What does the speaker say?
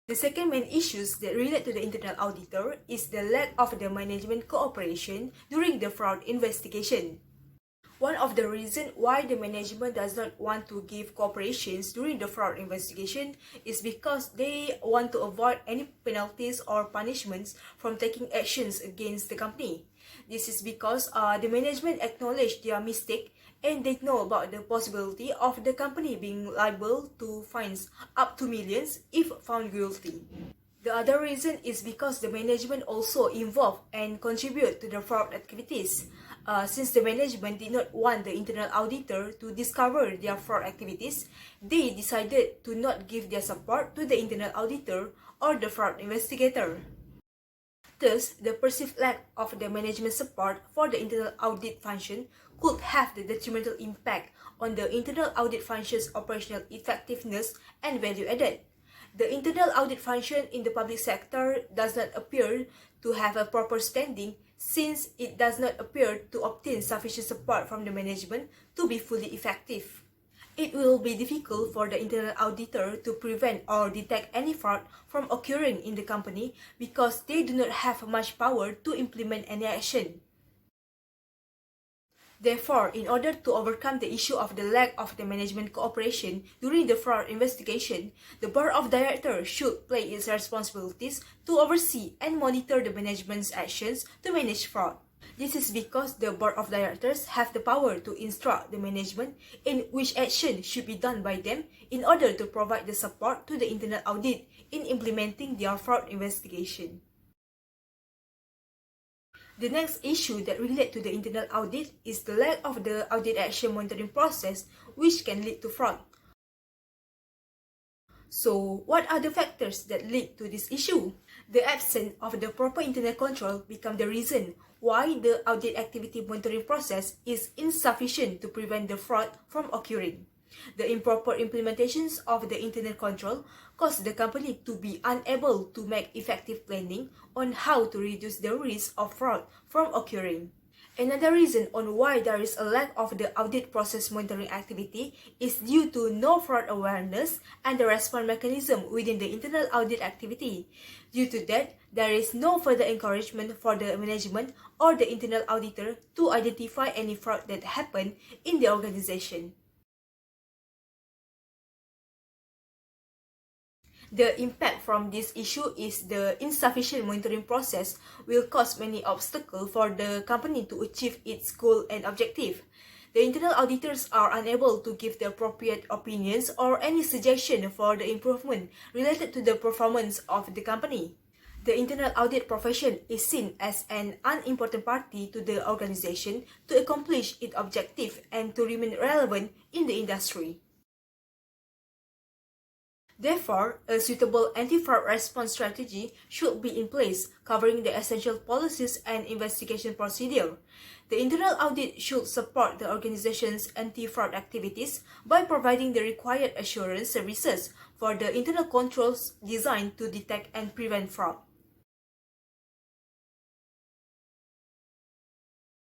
The second main issues that relate to the internal auditor is the lack of the management cooperation during the fraud investigation. One of the reasons why the management does not want to give cooperations during the fraud investigation is because they want to avoid any penalties or punishments from taking actions against the company. This is because the management acknowledge their mistake and they know about the possibility of the company being liable to fines up to millions if found guilty. The other reason is because the management also involved and contribute to the fraud activities. Since the management did not want the internal auditor to discover their fraud activities, they decided to not give their support to the internal auditor or the fraud investigator. Thus, the perceived lack of the management support for the internal audit function could have the detrimental impact on the internal audit function's operational effectiveness and value added. The internal audit function in the public sector does not appear to have a proper standing since it does not appear to obtain sufficient support from the management to be fully effective. It will be difficult for the internal auditor to prevent or detect any fraud from occurring in the company because they do not have much power to implement any action. Therefore, in order to overcome the issue of the lack of the management cooperation during the fraud investigation, the board of directors should play its responsibilities to oversee and monitor the management's actions to manage fraud. This is because the board of directors have the power to instruct the management in which action should be done by them in order to provide the support to the internal audit in implementing their fraud investigation. The next issue that relates to the internal audit is the lack of the audit action monitoring process, which can lead to fraud. So, what are the factors that lead to this issue? The absence of the proper internal control becomes the reason why the audit activity monitoring process is insufficient to prevent the fraud from occurring. The improper implementations of the internal control cause the company to be unable to make effective planning on how to reduce the risk of fraud from occurring. Another reason on why there is a lack of the audit process monitoring activity is due to no fraud awareness and the response mechanism within the internal audit activity. Due to that, there is no further encouragement for the management or the internal auditor to identify any fraud that happened in the organization. The impact from this issue is the insufficient monitoring process will cause many obstacles for the company to achieve its goal and objective. The internal auditors are unable to give the appropriate opinions or any suggestion for the improvement related to the performance of the company. The internal audit profession is seen as an unimportant party to the organization to accomplish its objective and to remain relevant in the industry. Therefore, a suitable anti-fraud response strategy should be in place, covering the essential policies and investigation procedure. The internal audit should support the organization's anti-fraud activities by providing the required assurance services for the internal controls designed to detect and prevent fraud.